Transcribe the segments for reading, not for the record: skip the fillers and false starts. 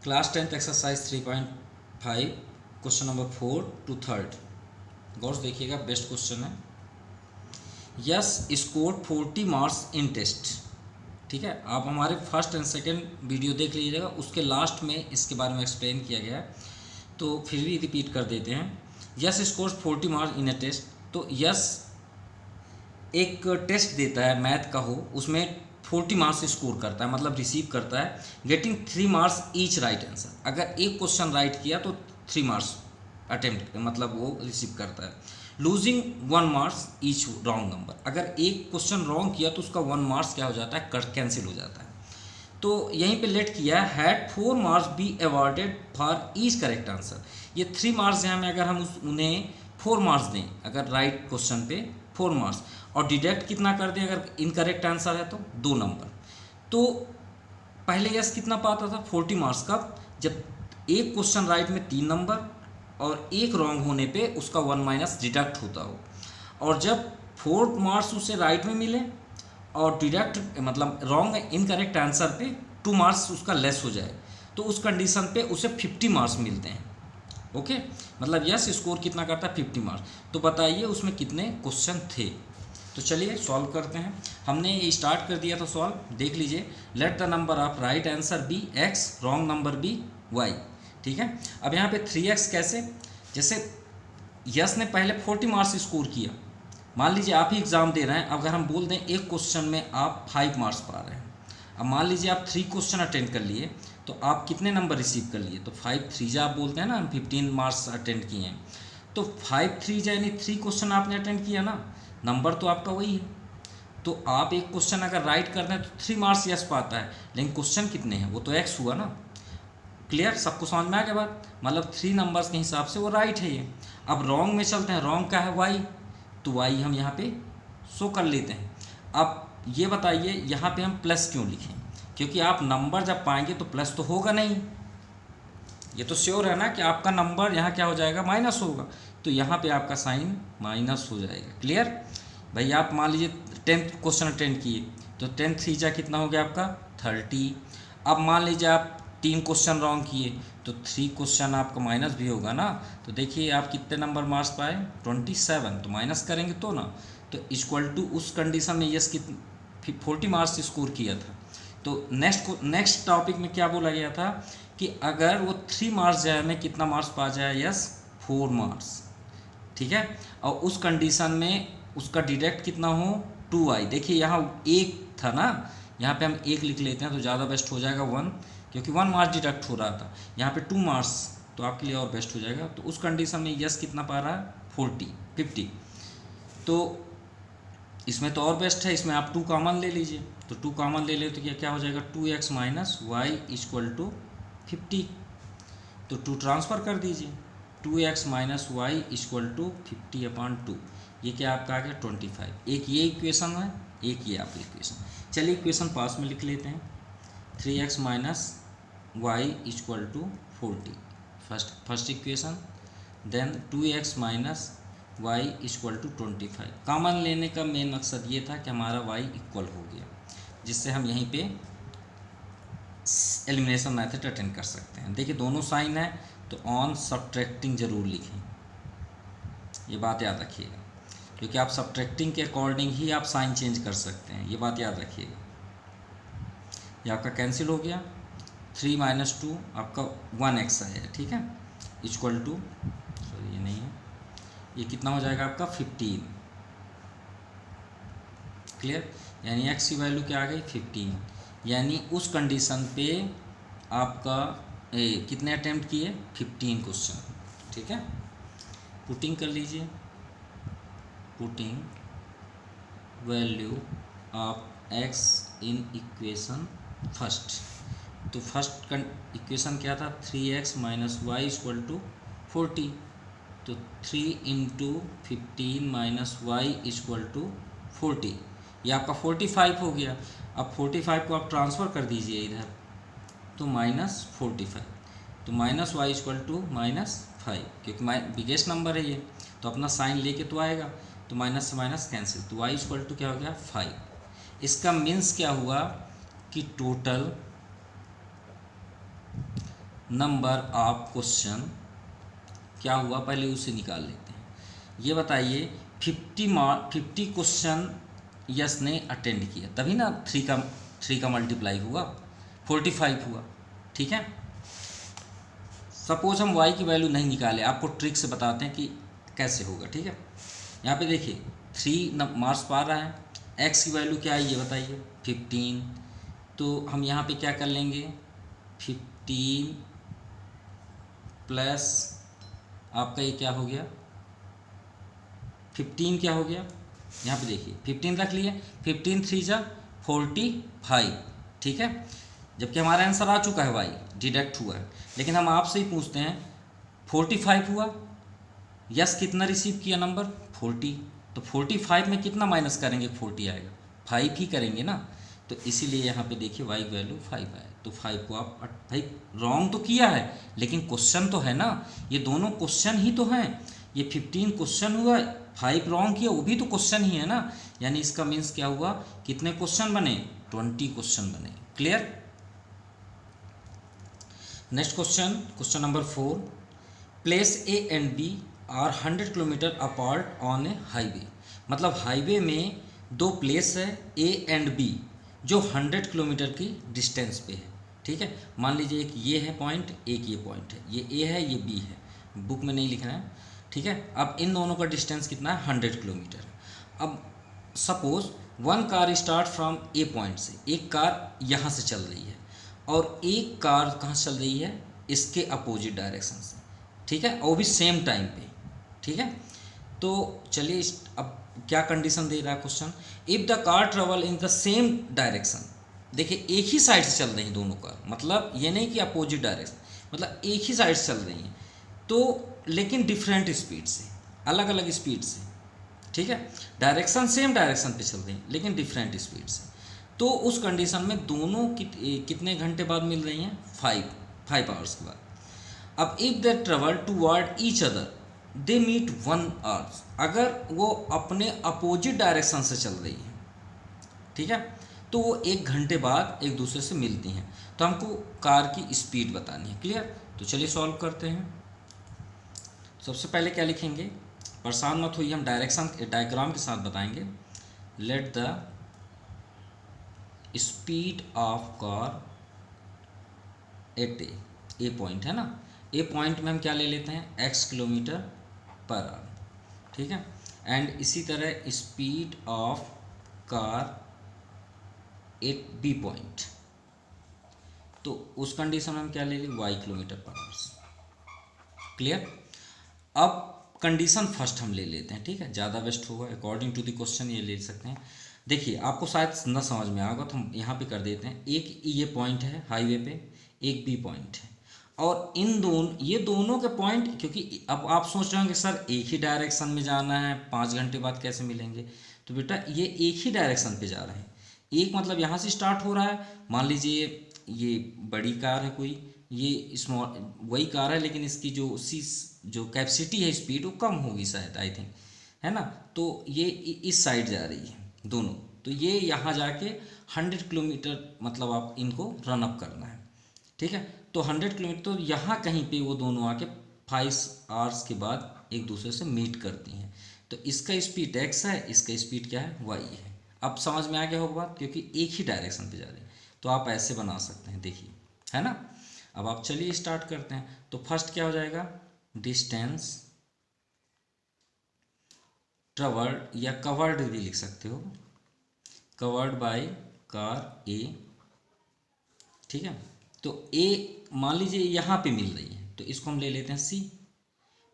Class 10th exercise 3.5 question number 4 to 3rd गौर से देखिएगा, बेस्ट क्वेश्चन है। Yash score 40 marks in test. ठीक है, आप हमारे फर्स्ट एंड सेकंड वीडियो देख लीजिएगा, उसके लास्ट में इसके बारे में एक्सप्लेन किया गया है, तो फिर भी रिपीट कर देते हैं। Yash score 40 marks in a test. तो यस एक टेस्ट देता है, मैथ का हो, उसमें 40 मार्क्स स्कोर करता है, मतलब रिसीव करता है, getting 3 marks each right answer. अगर एक क्वेश्चन राइट किया तो 3 मार्क्स अटेम्प्ट मतलब वो रिसीव करता है। Losing 1 marks each wrong number. अगर एक क्वेश्चन रॉन्ग किया तो उसका 1 मार्क्स क्या हो जाता है, कैंसिल हो जाता है। तो यहीं पे लेट किया है, had 4 marks be awarded for each correct answer. ये 3 मार्क्स हैं, हमें अगर हम उन्हें 4 मार्क्स दें अगर राइट क्वेश्चन पे 4 मार्क्स, और डिडक्ट कितना कर दें अगर इनकरेक्ट आंसर है तो 2 नंबर। तो पहले यस कितना पाता था 40 मार्क्स का, जब एक क्वेश्चन राइट में 3 नंबर और एक रॉन्ग होने पे उसका 1 माइनस डिडक्ट होता हो, और जब 4 मार्क्स उसे राइट में मिले और डिडक्ट मतलब रॉन्ग इनकरेक्ट आंसर पे 2 मार्क्स उसका लेस हो जाए, तो उस कंडीशन पे उसे 50 मार्क्स मिलते हैं। ओके, मतलब यस स्कोर कितना करता है 50 मार्क्स। तो बताइए उसमें कितने क्वेश्चन थे। तो चलिए सॉल्व करते हैं। हमने ये स्टार्ट कर दिया था सॉल्व, देख लीजिए। Let the number of right answer be x, wrong number be y. ठीक है, अब यहाँ पे 3x कैसे, जैसे यस ने पहले 40 मार्क्स स्कोर किया, मान लीजिए आप ही एग्ज़ाम दे रहे हैं, अगर हम बोल दें एक क्वेश्चन में आप 5 मार्क्स पा रहे हैं, अब मान लीजिए आप 3 क्वेश्चन अटेंड कर लिए, तो आप कितने नंबर रिसीव कर लिए, तो 5 3 आप बोलते हैं ना, हम 15 मार्क्स अटेंड किए हैं, तो 5 3 यानी 3 क्वेश्चन आपने अटेंड किया ना, नंबर तो आपका वही है। तो आप एक क्वेश्चन अगर राइट कर दें तो 3 मार्क्स यस पाता है, लेकिन क्वेश्चन कितने हैं, वो तो एक्स हुआ ना। क्लियर, सबको समझ में आ गया बात, मतलब 3 नंबर्स के हिसाब से वो राइट है ये। अब रॉन्ग में चलते हैं, रॉन्ग का है वाई, तो वाई हम यहाँ पे शो कर लेते हैं। अब ये बताइए यहाँ पे हम प्लस क्यों लिखें, क्योंकि आप नंबर जब पाएंगे तो प्लस तो होगा नहीं, ये तो श्योर है ना कि आपका नंबर यहाँ क्या हो जाएगा, माइनस होगा, तो यहाँ पे आपका साइन माइनस हो जाएगा। क्लियर भाई, आप मान लीजिए 10th क्वेश्चन अटेंड किए, तो 10 3 कितना हो गया आपका 30। अब मान लीजिए आप 3 क्वेश्चन रॉन्ग किए, तो 3 क्वेश्चन आपका माइनस भी होगा ना, तो देखिए आप कितने नंबर मार्क्स पाए 27, तो माइनस करेंगे तो ना, तो इक्वल टू उस कंडीशन में यस कितने 40 मार्क्स स्कोर किया था। तो नेक्स्ट टॉपिक में क्या बोला गया था कि अगर वो 3 मार्क्स जाए में कितना मार्क्स पा जाए, यस 4 मार्क्स। ठीक है, और उस कंडीशन में उसका डिडक्ट कितना हो 2i। देखिए यहाँ एक था ना, यहाँ पे हम एक लिख लेते हैं तो ज़्यादा बेस्ट हो जाएगा 1, क्योंकि 1 मार्क्स डिडक्ट हो रहा था, यहाँ पे 2 मार्क्स, तो आपके लिए और बेस्ट हो जाएगा। तो उस कंडीशन में यस कितना पा रहा है 50। तो इसमें तो और बेस्ट है, इसमें आप 2 कॉमन ले लीजिए, तो 2 कॉमन ले ले तो क्या हो जाएगा 2x minus y equal to 50। तो 2 ट्रांसफ़र कर दीजिए, 2x minus y equal to 50/2, ये क्या आपका आ गया 25। एक ये इक्वेशन है, एक ये आपकी इक्वेशन। चलिए इक्वेशन पास में लिख लेते हैं, 3x minus y equal to 40 first equation, then 2x minus y equal to 25। Common लेने का मेन मकसद ये था कि हमारा y इक्वल हो गया, जिससे हम यहीं पे एलिमिनेशन मेथड अटेंड कर सकते हैं। देखिए दोनों साइन है, तो ऑन सब्ट्रैक्टिंग जरूर लिखें, ये बात याद रखिएगा, क्योंकि आप सब्ट्रैक्टिंग के अकॉर्डिंग ही आप साइन चेंज कर सकते हैं, ये बात याद रखिएगा। ये आपका कैंसिल हो गया, 3 माइनस 2 आपका 1x आया, ठीक है, इक्वल टू, सॉरी ये नहीं है, ये कितना हो जाएगा आपका 15। क्लियर, यानी x की वैल्यू क्या आ गई 15, यानी उस कंडीशन पे आपका कितने अटेम्प्ट किए 15 क्वेश्चन। ठीक है, पुटिंग कर लीजिए, putting value of x in equation first. तो फर्स्ट इक्वेशन क्या था 3x minus y equal to 40, तो 3 into 15 minus y equal to 40, ये आपका 45 हो गया। अब 45 को आप ट्रांसफ़र कर दीजिए इधर, तो -45, तो माइनस वाई इक्वल टू -5, क्योंकि बिगेस्ट नंबर है ये, तो अपना साइन लेके तो आएगा, तो माइनस से माइनस कैंसिल, तो वाई इक्वल टू क्या हो गया 5। इसका मीन्स क्या हुआ कि नंबर ऑफ क्वेश्चन क्या हुआ पहले उसे निकाल लेते हैं। ये बताइए 50 क्वेश्चन यस ने अटेंड किया, तभी ना 3 का मल्टीप्लाई हुआ 45 हुआ। ठीक है, सपोज हम y की वैल्यू नहीं निकाले, आपको ट्रिक से बताते हैं कि कैसे होगा। ठीक है, यहाँ पे देखिए 3 मार्क्स पा रहा है, x की वैल्यू क्या है ये बताइए 15। तो हम यहाँ पे क्या कर लेंगे 15 प्लस आपका ये क्या हो गया 15 क्या हो गया, यहाँ पे देखिए 15 रख लिए, 15 3 जा 45। ठीक है, जबकि हमारा आंसर आ चुका है y डिडक्ट हुआ है, लेकिन हम आपसे ही पूछते हैं 45 हुआ, यस कितना रिसीव किया नंबर 40, तो 45 में कितना माइनस करेंगे 40 आएगा 5 ही करेंगे ना, तो इसीलिए यहाँ पे देखिए y वैल्यू 5 आए। तो 5 को आप भाई रॉन्ग तो किया है लेकिन क्वेश्चन तो है ना, ये दोनों क्वेश्चन ही तो हैं। ये 15 क्वेश्चन हुआ, 5 रॉन्ग किया वो भी तो क्वेश्चन ही है ना, यानी इसका मीन्स क्या हुआ कितने क्वेश्चन बने 20 क्वेश्चन बने। Clear. Next question number 4, places A and B are 100 kilometre apart on a highway. मतलब हाईवे में दो प्लेस है ए एंड बी जो 100 किलोमीटर की डिस्टेंस पे है। ठीक है, मान लीजिए एक ये है पॉइंट, एक ये पॉइंट है, ये ए है ये बी है, बुक में नहीं लिखना है। ठीक है, अब इन दोनों का डिस्टेंस कितना है 100 किलोमीटर। अब suppose one car start from A point से, एक कार यहाँ से चल रही है और एक कार कहाँ चल रही है इसके अपोजिट डायरेक्शन से। ठीक है, और भी सेम टाइम पे। ठीक है, तो चलिए अब क्या कंडीशन दे रहा है question, if the car travel in the same direction. देखिए एक ही साइड से चल रही हैं दोनों कार, मतलब ये नहीं कि अपोजिट डायरेक्शन, मतलब एक ही साइड से चल रही हैं तो, लेकिन डिफरेंट स्पीड से, अलग अलग स्पीड से। ठीक है, डायरेक्शन सेम डायरेक्शन पे चल रही हैं लेकिन डिफरेंट स्पीड से। तो उस कंडीशन में दोनों कितने घंटे बाद मिल रही हैं 5 आवर्स के बाद। अब if they travel toward each other they meet 1 hours, अगर वो अपने अपोजिट डायरेक्शन से चल रही हैं, ठीक है, तो वो 1 घंटे बाद एक दूसरे से मिलती हैं। तो हमको कार की स्पीड बतानी है। क्लियर, तो चलिए सॉल्व करते हैं। सबसे पहले क्या लिखेंगे, परेशान मत होइए, हम डायग्राम के साथ बताएंगे। Let the speed of car eight A point है ना, ए पॉइंट में हम क्या ले लेते हैं x किलोमीटर पर आवर। ठीक है, एंड इसी तरह speed of car at B point, तो उस कंडीशन में हम क्या ले लें y किलोमीटर पर आवर। क्लियर। अब कंडीशन फर्स्ट हम ले लेते हैं। ठीक है, ज़्यादा बेस्ट होगा, अकॉर्डिंग टू द क्वेश्चन ये ले सकते हैं। देखिए आपको शायद न समझ में आएगा तो हम यहाँ पे कर देते हैं, एक ये पॉइंट है हाईवे पे, एक बी पॉइंट है, और ये दोनों के पॉइंट, क्योंकि अब आप सोच रहे होंगे सर एक ही डायरेक्शन में जाना है 5 घंटे बाद कैसे मिलेंगे, तो बेटा ये एक ही डायरेक्शन पे जा रहे हैं। एक मतलब यहाँ से स्टार्ट हो रहा है, मान लीजिए ये बड़ी कार है कोई, ये स्मॉल वही कार है लेकिन इसकी जो कैपेसिटी है स्पीड वो कम होगी शायद, आई थिंक, है ना। तो ये इस साइड जा रही है दोनों, तो ये यहाँ जाके 100 किलोमीटर मतलब आप इनको रन अप करना है। ठीक है, तो 100 किलोमीटर, तो यहाँ कहीं पे वो दोनों आके 5 आवर्स के बाद एक दूसरे से मीट करती हैं। तो इसका स्पीड x है, इसका स्पीड क्या है y है। अब समझ में आ गया होगा बात, क्योंकि एक ही डायरेक्शन पे जा रही है। तो आप ऐसे बना सकते हैं, देखिए, है ना। अब आप चलिए स्टार्ट करते हैं। तो फर्स्ट क्या हो जाएगा, डिस्टेंस ट्रेवर्ड या कवर्ड भी लिख सकते हो, कवर्ड बाय कार ए। ठीक है, तो ए मान लीजिए यहाँ पे मिल रही है तो इसको हम ले लेते हैं सी,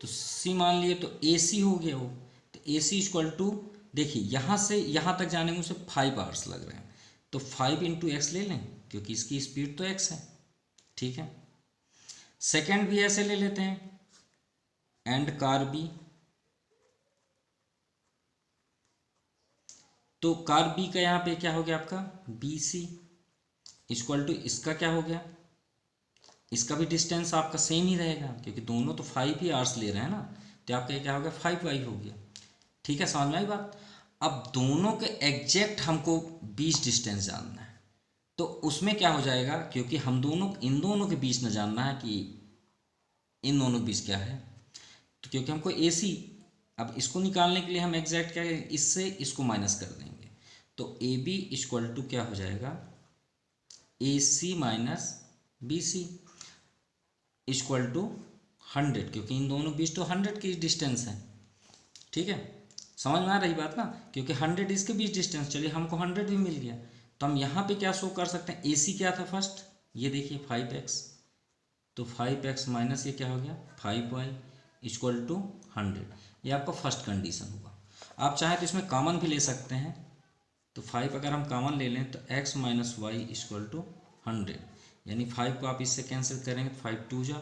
तो सी मान लिए तो ए सी हो गया वो। तो ए सी इक्वल टू, देखिए यहाँ से यहाँ तक जाने में उसे 5 आवर्स लग रहे हैं, तो 5 इंटू एक्स ले लें क्योंकि इसकी स्पीड तो एक्स है। ठीक है, सेकेंड भी ऐसे ले लेते हैं, एंड कार बी, तो कार बी का यहाँ पे क्या हो गया आपका बी सी इक्वल टू, इसका क्या हो गया, इसका भी डिस्टेंस आपका सेम ही रहेगा क्योंकि दोनों तो 5 ही आवर्स ले रहे हैं ना, तो आपका क्या हो गया 5y हो गया। ठीक है, समझ में आई बात। अब दोनों के एग्जैक्ट हमको 20 डिस्टेंस जानना है, तो उसमें क्या हो जाएगा, क्योंकि हम दोनों इन दोनों के बीच न जानना है कि इन दोनों के बीच क्या है, तो क्योंकि हमको ए सी, अब इसको निकालने के लिए हम एग्जैक्ट क्या करेंगे, इससे इसको माइनस कर देंगे। तो ए बी इक्वल टू क्या हो जाएगा, A C minus B C equal to 100, क्योंकि इन दोनों बीच तो 100 की डिस्टेंस है। ठीक है, समझ में आ रही बात ना, क्योंकि 100 इसके बीच डिस्टेंस, चलिए हमको 100 भी मिल गया। तो हम यहाँ पे क्या शो कर सकते हैं, ए सी क्या था फर्स्ट, ये देखिए 5x, तो 5x माइनस ये क्या हो गया 5y इक्वल टू 100। ये आपका फर्स्ट कंडीशन हुआ। आप चाहें तो इसमें कॉमन भी ले सकते हैं, तो 5 अगर हम कॉमन ले लें तो x minus y equal to 100, यानी 5 को आप इससे कैंसिल करेंगे तो 5 2 जा,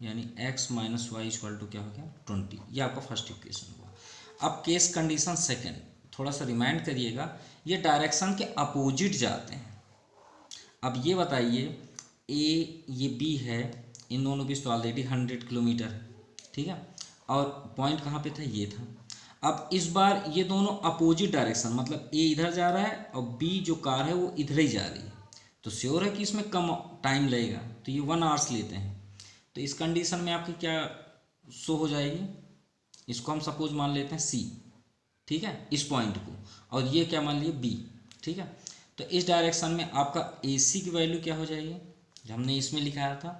यानी x minus y equal to क्या हो गया 20। ये आपका फर्स्ट इक्वेशन हुआ। अब केस कंडीशन सेकेंड, थोड़ा सा रिमाइंड करिएगा, ये डायरेक्शन के अपोजिट जाते हैं। अब ये बताइए, ए ये बी है, इन दोनों बीच तो ऑलरेडी 100 किलोमीटर है, ठीक है, और पॉइंट कहाँ पे था, ये था। अब इस बार ये दोनों अपोजिट डायरेक्शन, मतलब ए इधर जा रहा है और बी जो कार है वो इधर ही जा रही है, तो श्योर है कि इसमें कम टाइम लगेगा, तो ये 1 आवर्स लेते हैं। तो इस कंडीशन में आपकी क्या शो हो जाएगी, इसको हम सपोज मान लेते हैं सी, ठीक है, इस पॉइंट को, और ये क्या मान लिए बी, ठीक है। तो इस डायरेक्शन में आपका ए सी की वैल्यू क्या हो जाएगी, जो हमने इसमें लिखाया था,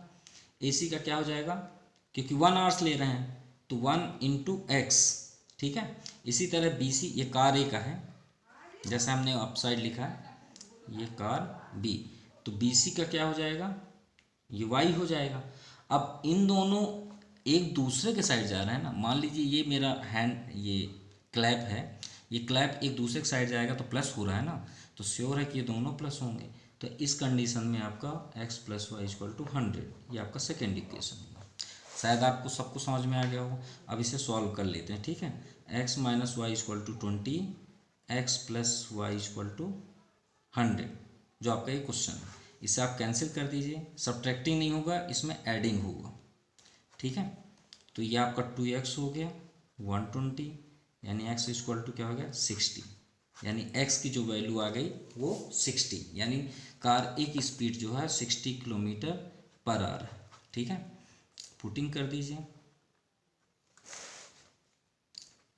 ए सी का क्या हो जाएगा, क्योंकि 1 आवर्स ले रहे हैं तो 1 इंटू एक्स, ठीक है। इसी तरह बी सी, ये कार ए का है, जैसे हमने अप साइड लिखा है, ये कार बी, तो बी सी का क्या हो जाएगा, ये वाई हो जाएगा। अब इन दोनों एक दूसरे के साइड जा रहे हैं ना, मान लीजिए ये मेरा हैंड, ये क्लैप है, ये क्लैप एक दूसरे के साइड जाएगा तो प्लस हो रहा है ना, तो श्योर है कि ये दोनों प्लस होंगे। तो इस कंडीशन में आपका x plus y equal to 100, ये आपका सेकेंड इक्वेशन होगा। शायद आपको सबको समझ में आ गया हो। अब इसे सॉल्व कर लेते हैं, ठीक है। x minus y equal to 20, x plus y equal to 100, जो आपका ये क्वेश्चन है। इसे आप कैंसिल कर दीजिए, सब्ट्रैक्टिंग नहीं होगा, इसमें एडिंग होगा, ठीक है। तो ये आपका 2x हो गया 120, यानी x इक्वल टू क्या हो गया 60, यानी x की जो वैल्यू आ गई वो 60, यानी कार ए की स्पीड जो है 60 किलोमीटर पर आवर है, ठीक है। पुटिंग कर दीजिए,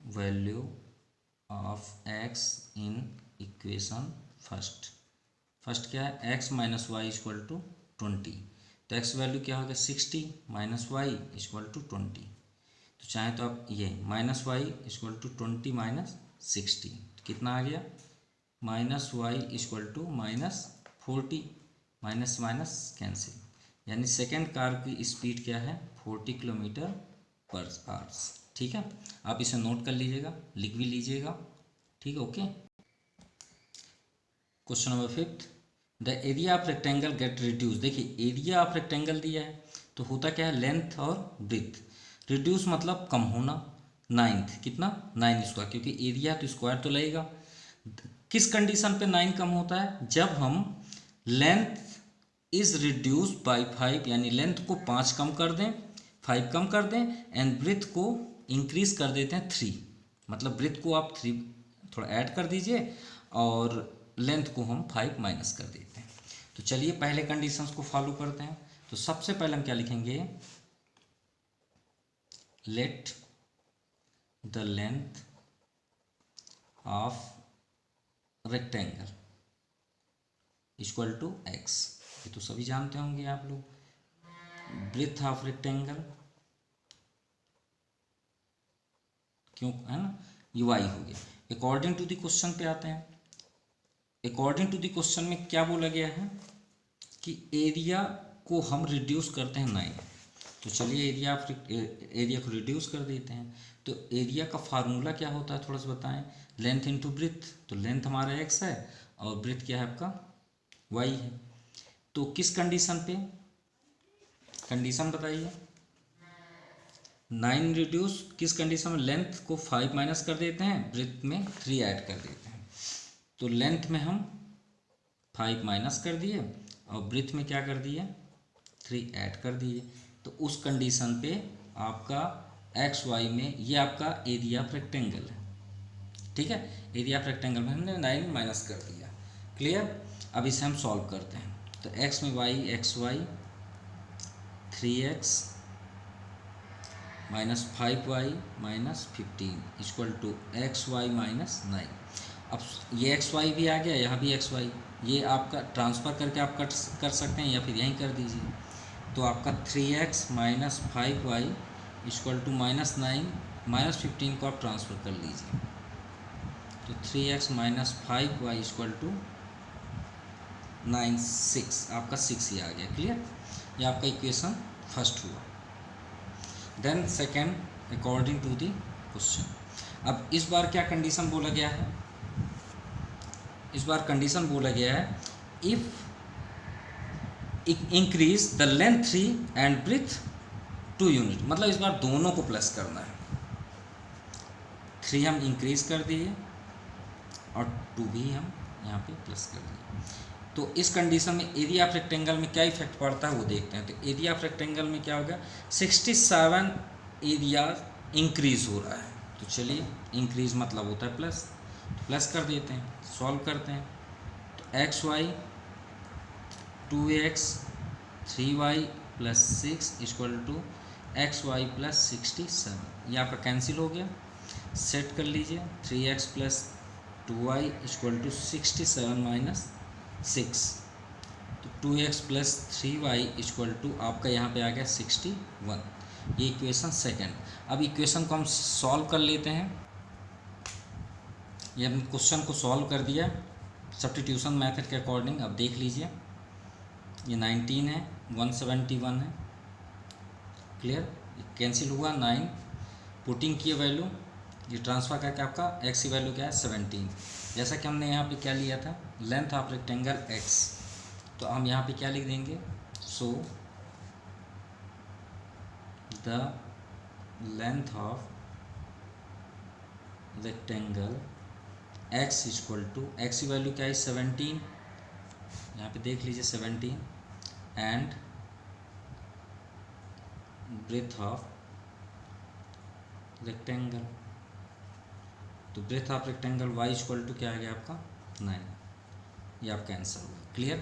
value of x in equation first क्या है, x minus y equal to 20, तो x वैल्यू क्या हो गया 60 माइनस वाई इक्वल टू 20, तो चाहे तो आप ये minus y equal to 20 minus 60, कितना आ गया minus y equal to minus 40, minus minus cancel, यानी सेकेंड कार की स्पीड क्या है 40 किलोमीटर पर आवर्स, ठीक है। आप इसे नोट कर लीजिएगा, लिख भी लीजिएगा, ठीक है, okay. Question number 5, the area of rectangle get reduce. देखिए एरिया ऑफ रेक्टेंगल दिया है, तो होता क्या है लेंथ और ब्रेथ, रिड्यूस मतलब कम होना, 9 कितना 9 स्क्वायर, क्योंकि एरिया तो स्क्वायर तो लगेगा। किस कंडीशन पे 9 कम होता है, जब हम लेंथ इज रिड्यूस बाय 5, यानी लेंथ को 5 कम कर दें, 5 कम कर दें, एंड ब्रेथ को इंक्रीज कर देते हैं 3, मतलब ब्रेथ को आप 3 थोड़ा ऐड कर दीजिए और लेंथ को हम 5 माइनस कर देते हैं। तो चलिए पहले कंडीशंस को फॉलो करते हैं। तो सबसे पहले हम क्या लिखेंगे, let the length of rectangle equal to x, ये तो सभी जानते होंगे आप लोग। ब्रेथ ऑफ रेक्टेंगल क्यों है ना, ये y हो गया। अकॉर्डिंग टू द क्वेश्चन पे आते हैं। अकॉर्डिंग टू द क्वेश्चन में क्या बोला गया है कि एरिया को हम रिड्यूस करते हैं 9, तो चलिए एरिया को रिड्यूस कर देते हैं। तो एरिया का फार्मूला क्या होता है थोड़ा सा बताएं, लेंथ इंटू ब्रेथ, तो लेंथ हमारा x है और ब्रेथ क्या है आपका y है। तो किस कंडीशन पे, कंडीशन बताइए, 9 रिड्यूस किस कंडीशन में, लेंथ को 5 माइनस कर देते हैं, ब्रेथ में 3 ऐड कर देते हैं। तो लेंथ में हम 5 माइनस कर दिए और ब्रेथ में क्या कर दिए 3 ऐड कर दिए। तो उस कंडीशन पे आपका एक्स वाई में ये आपका एरिया ऑफ रेक्टेंगल है, ठीक है। एरिया ऑफ रेक्टेंगल में हमने 9 माइनस कर दिया, क्लियर। अब इसे हम सॉल्व करते हैं। तो x में y x y 3x minus 5y minus 15 equal to x y minus 9। अब ये एक्स वाई भी आ गया, यहाँ भी एक्स वाई, ये आपका ट्रांसफ़र करके आप कर सकते हैं या फिर यहीं कर दीजिए। तो आपका 3x minus 5y equal to minus 9 minus 15 को आप ट्रांसफ़र कर लीजिए। तो 3x minus 5y equal to 9 6, आपका 6 ही आ गया। क्लियर, ये आपका इक्वेशन फर्स्ट हुआ। Then second according to the question. अब इस बार क्या कंडीशन बोला गया है, इस बार कंडीशन बोला गया है if increase the length 3 and breadth 2 unit. मतलब इस बार दोनों को प्लस करना है। 3 हम इंक्रीज कर दिए और 2 भी हम यहाँ पे प्लस कर दिए। तो इस कंडीशन में एरिया ऑफ रेक्टेंगल में क्या इफेक्ट पड़ता है वो देखते हैं। तो एरिया ऑफ रेक्टेंगल में क्या होगा, 67 एरिया इंक्रीज हो रहा है। तो चलिए, इंक्रीज मतलब होता है प्लस, तो प्लस कर देते हैं, सॉल्व करते हैं। तो x y 2x 3y plus 6 equal to x y plus 67, ये आपका कैंसिल हो गया। सेट कर लीजिए, 3x plus 2y equal to 67 minus 6, तो 2x plus 3y equal to आपका यहाँ पे आ गया 61। ये इक्वेशन सेकंड। अब इक्वेशन को हम सॉल्व कर लेते हैं। ये हमने क्वेश्चन को सॉल्व कर दिया सब्स्टिट्यूशन मेथड के अकॉर्डिंग। अब देख लीजिए, ये 19 है, 171 है। क्लियर, कैंसिल हुआ 9, पुटिंग किए वैल्यू, ये ट्रांसफ़र करके आपका x की वैल्यू क्या है 17। जैसा कि हमने यहाँ पे क्या लिया था, लेंथ ऑफ रेक्टेंगल x, तो हम यहाँ पे क्या लिख देंगे, so the length of rectangle x equal to, x की वैल्यू क्या है 17, यहाँ पे देख लीजिए 17, एंड ब्रेथ ऑफ रेक्टेंगल, तो breadth of rectangle y equal to क्या आ गया आपका 9। ये आपका आंसर होगा। क्लियर।